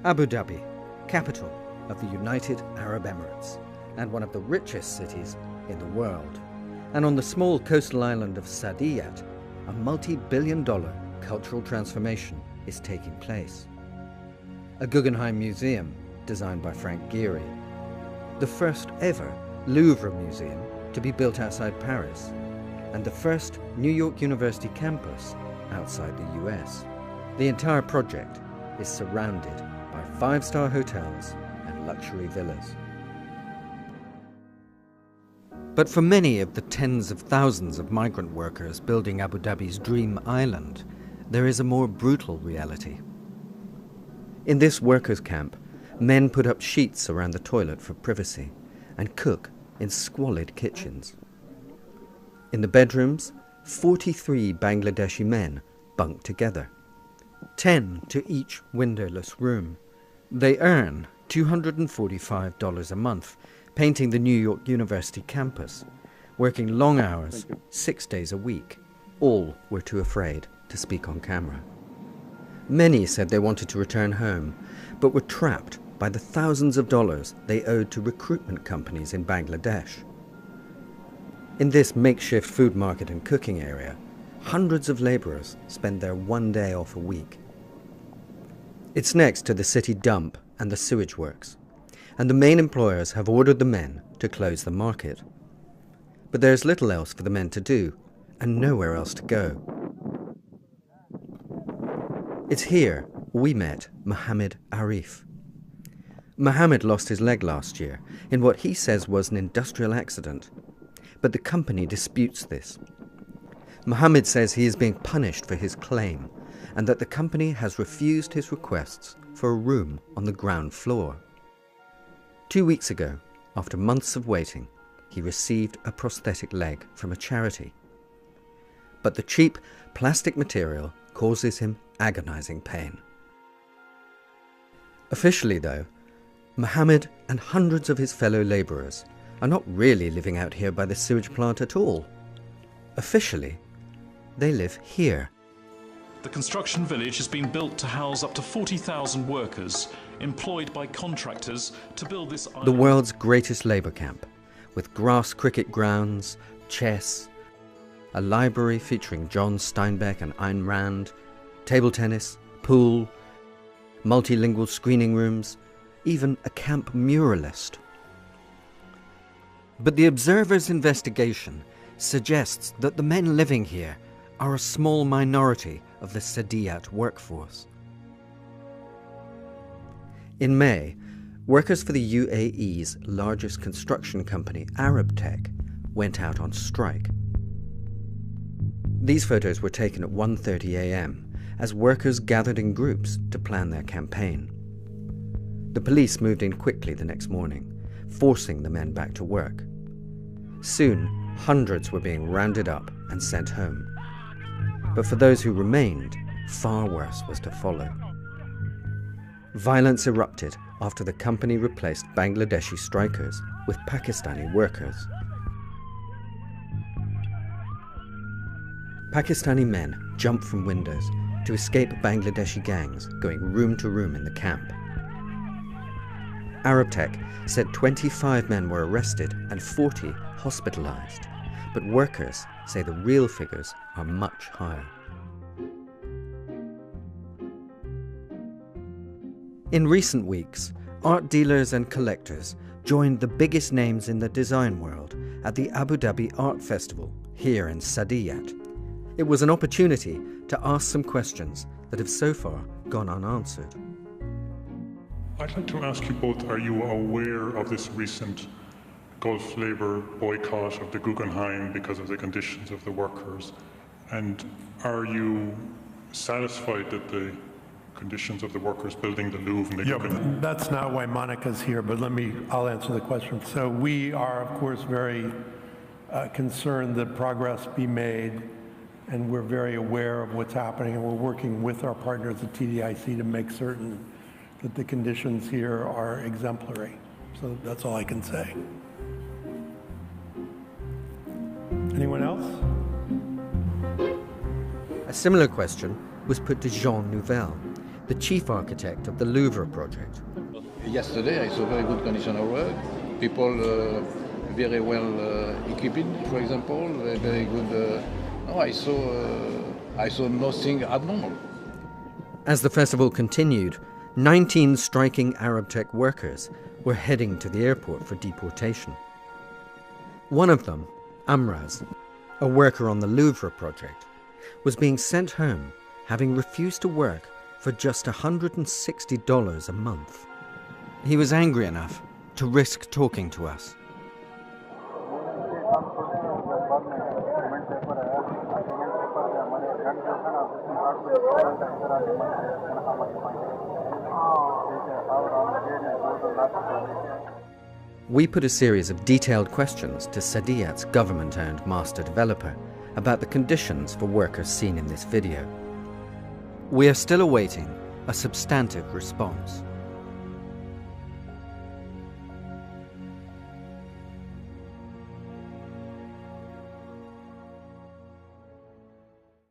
Abu Dhabi, capital of the United Arab Emirates and one of the richest cities in the world. And on the small coastal island of Saadiyat, a multi-billion-dollar cultural transformation is taking place. A Guggenheim museum designed by Frank Gehry, the first ever Louvre museum to be built outside Paris, and the first New York University campus outside the US. The entire project is surrounded by five-star hotels and luxury villas. But for many of the tens of thousands of migrant workers building Abu Dhabi's dream island, there is a more brutal reality. In this workers' camp, men put up sheets around the toilet for privacy and cook in squalid kitchens. In the bedrooms, 43 Bangladeshi men bunk together, 10 to each windowless room. They earn $245 a month, painting the New York University campus, working long hours, 6 days a week. All were too afraid to speak on camera. Many said they wanted to return home, but were trapped by the thousands of dollars they owed to recruitment companies in Bangladesh. In this makeshift food market and cooking area, hundreds of labourers spend their one day off a week. It's next to the city dump and the sewage works, and the main employers have ordered the men to close the market. But there's little else for the men to do, and nowhere else to go. It's here we met Mohammed Arif. Mohammed lost his leg last year in what he says was an industrial accident, but the company disputes this. Mohammed says he is being punished for his claim and that the company has refused his requests for a room on the ground floor. 2 weeks ago, after months of waiting, he received a prosthetic leg from a charity. But the cheap plastic material causes him agonizing pain. Officially, though, Mohammed and hundreds of his fellow labourers are not really living out here by the sewage plant at all. Officially, they live here. The construction village has been built to house up to 40,000 workers, employed by contractors to build this island. The world's greatest labour camp, with grass cricket grounds, chess, a library featuring John Steinbeck and Ayn Rand, table tennis, pool, multilingual screening rooms, even a camp muralist. But the Observer's investigation suggests that the men living here are a small minority of the Saadiyat workforce. In May, workers for the UAE's largest construction company, Arab Tech, went out on strike. These photos were taken at 1:30 a.m. as workers gathered in groups to plan their campaign. The police moved in quickly the next morning, forcing the men back to work. Soon, hundreds were being rounded up and sent home. But for those who remained, far worse was to follow. Violence erupted after the company replaced Bangladeshi strikers with Pakistani workers. Pakistani men jumped from windows to escape Bangladeshi gangs going room to room in the camp. Arab Tech said 25 men were arrested and 40 hospitalized, but workers say the real figures are much higher. In recent weeks, art dealers and collectors joined the biggest names in the design world at the Abu Dhabi Art Festival here in Saadiyat. It was an opportunity to ask some questions that have so far gone unanswered. I'd like to ask you both, are you aware of this recent Gulf labour boycott of the Guggenheim because of the conditions of the workers? And are you satisfied that the conditions of the workers building the Louvre and the Guggenheim? That's not why Monica's here, but I'll answer the question. So we are, of course, very concerned that progress be made, and we're very aware of what's happening, and we're working with our partners at TDIC to make certain that the conditions here are exemplary. So that's all I can say. Anyone else? A similar question was put to Jean Nouvel, the chief architect of the Louvre project. Yesterday I saw very good condition of work, people very well equipped, for example, very good. No, I saw nothing abnormal. As the festival continued, 19 striking Arab tech workers were heading to the airport for deportation. One of them, Amraz, a worker on the Louvre project, was being sent home having refused to work for just $160 a month. He was angry enough to risk talking to us. We put a series of detailed questions to Saadiyat's government-owned master developer about the conditions for workers seen in this video. We are still awaiting a substantive response.